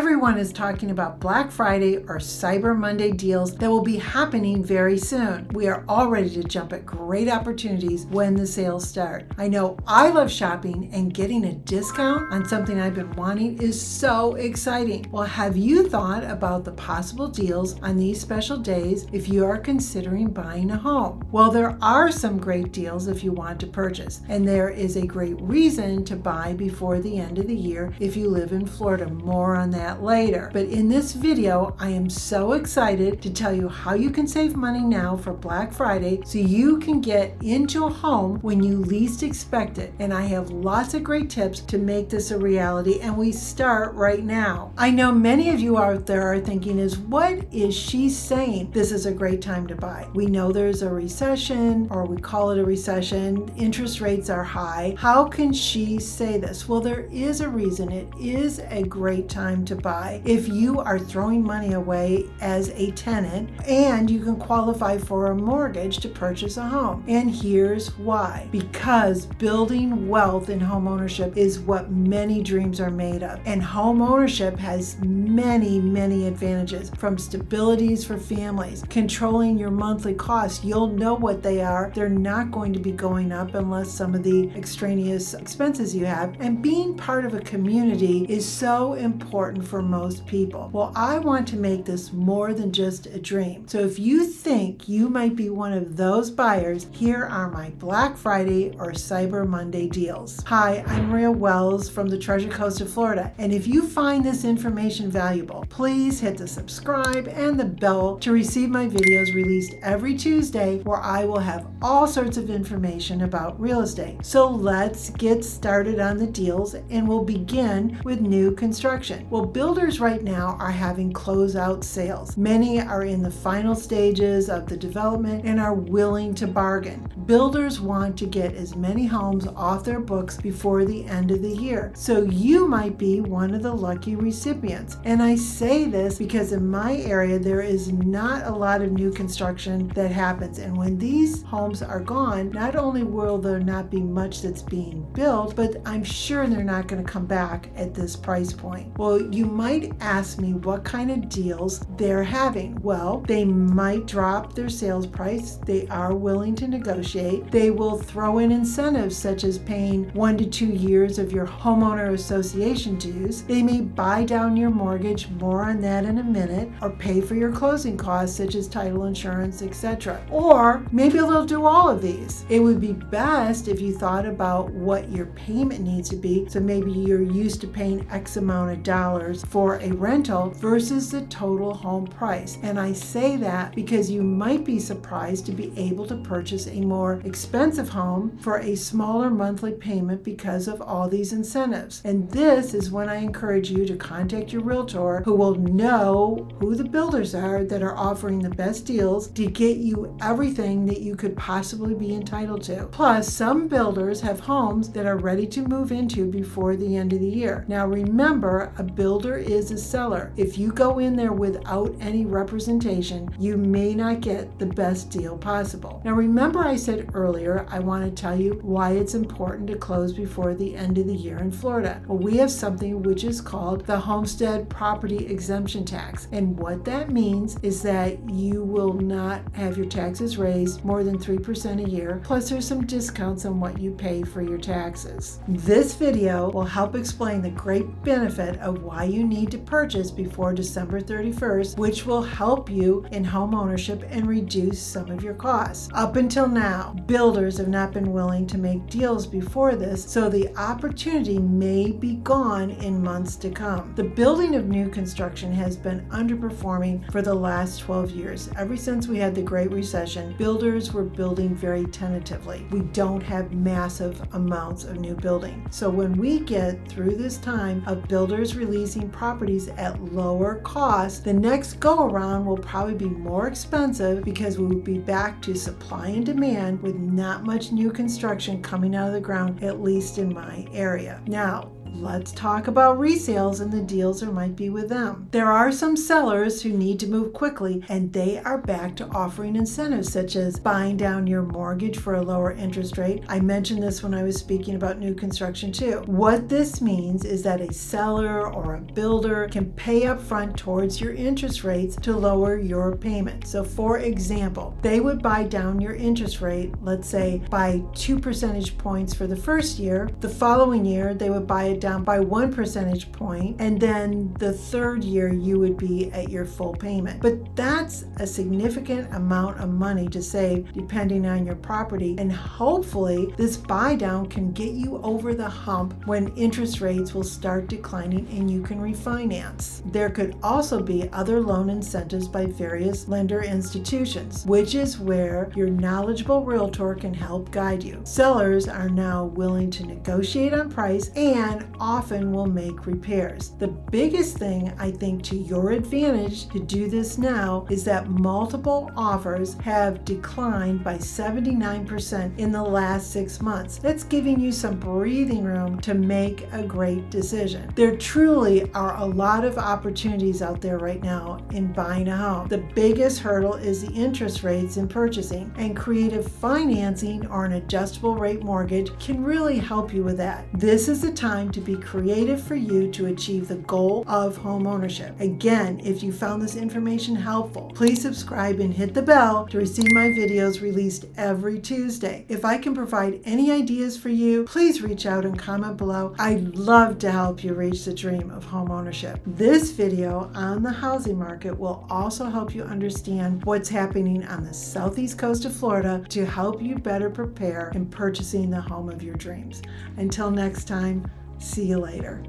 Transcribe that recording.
Everyone is talking about Black Friday or Cyber Monday deals that will be happening very soon. We are all ready to jump at great opportunities when the sales start. I know I love shopping, and getting a discount on something I've been wanting is so exciting. Well, have you thought about the possible deals on these special days if you are considering buying a home? Well, there are some great deals if you want to purchase, and there is a great reason to buy before the end of the year if you live in Florida. More on that later. But in this video, I am so excited to tell you how you can save money now for Black Friday so you can get into a home when you least expect it. And I have lots of great tips to make this a reality, and we start right now. I know many of you out there are thinking, what is she saying? This is a great time to buy. We know there's a recession, or we call it a recession. Interest rates are high. How can she say this? Well, there is a reason. It is a great time to buy if you are throwing money away as a tenant and you can qualify for a mortgage to purchase a home. And here's why. Because building wealth in home ownership is what many dreams are made of. And home ownership has many advantages, from stabilities for families, controlling your monthly costs. You'll know what they are. They're not going to be going up unless some of the extraneous expenses you have. And being part of a community is so important for most people. Well, I want to make this more than just a dream. So if you think you might be one of those buyers, here are my Black Friday or Cyber Monday deals. Hi, I'm Maria Wells from the Treasure Coast of Florida. And if you find this information valuable, please hit the subscribe and the bell to receive my videos released every Tuesday, where I will have all sorts of information about real estate. So let's get started on the deals, and we'll begin with new construction. Well, builders right now are having closeout sales. Many are in the final stages of the development and are willing to bargain. Builders want to get as many homes off their books before the end of the year. So you might be one of the lucky recipients. And I say this because in my area, there is not a lot of new construction that happens. And when these homes are gone, not only will there not be much that's being built, but I'm sure they're not going to come back at this price point. Well, you might ask me what kind of deals they're having. Well, they might drop their sales price. They are willing to negotiate. They will throw in incentives such as paying 1 to 2 years of your homeowner association dues. They may buy down your mortgage, more on that in a minute, or pay for your closing costs such as title insurance, etc. Or maybe they'll do all of these. It would be best if you thought about what your payment needs to be. So maybe you're used to paying X amount of dollars for a rental versus the total home price. And I say that because you might be surprised to be able to purchase a more expensive home for a smaller monthly payment because of all these incentives. And this is when I encourage you to contact your realtor, who will know who the builders are that are offering the best deals to get you everything that you could possibly be entitled to. Plus, some builders have homes that are ready to move into before the end of the year. Now remember, a builder is a seller. If you go in there without any representation, you may not get the best deal possible. Now remember, I said earlier, I want to tell you why it's important to close before the end of the year in Florida. Well, we have something which is called the Homestead Property Exemption Tax. And what that means is that you will not have your taxes raised more than 3% a year. Plus, there's some discounts on what you pay for your taxes. This video will help explain the great benefit of why you need to purchase before December 31st, which will help you in home ownership and reduce some of your costs. Up until now, builders have not been willing to make deals before this, so the opportunity may be gone in months to come. The building of new construction has been underperforming for the last 12 years. Ever since we had the Great Recession, builders were building very tentatively. We don't have massive amounts of new building. So when we get through this time of builders releasing properties at lower cost, the next go around will probably be more expensive because we will be back to supply and demand with not much new construction coming out of the ground, at least in my area. Now, let's talk about resales and the deals there might be with them. There are some sellers who need to move quickly, and they are back to offering incentives such as buying down your mortgage for a lower interest rate. I mentioned this when I was speaking about new construction too. What this means is that a seller or a builder can pay up front towards your interest rates to lower your payment. So for example, they would buy down your interest rate, let's say by 2 percentage points for the first year. The following year, they would buy it down by 1 percentage point, and then the third year you would be at your full payment. But that's a significant amount of money to save depending on your property, and hopefully this buy down can get you over the hump when interest rates will start declining and you can refinance. There could also be other loan incentives by various lender institutions, which is where your knowledgeable realtor can help guide you. Sellers are now willing to negotiate on price and often will make repairs. The biggest thing I think to your advantage to do this now is that multiple offers have declined by 79% in the last 6 months. That's giving you some breathing room to make a great decision. There truly are a lot of opportunities out there right now in buying a home. The biggest hurdle is the interest rates in purchasing, and creative financing or an adjustable rate mortgage can really help you with that. This is the time to be creative for you to achieve the goal of home ownership. Again, if you found this information helpful, please subscribe and hit the bell to receive my videos released every Tuesday. If I can provide any ideas for you, please reach out and comment below. I'd love to help you reach the dream of home ownership. This video on the housing market will also help you understand what's happening on the southeast coast of Florida to help you better prepare in purchasing the home of your dreams. Until next time, see you later.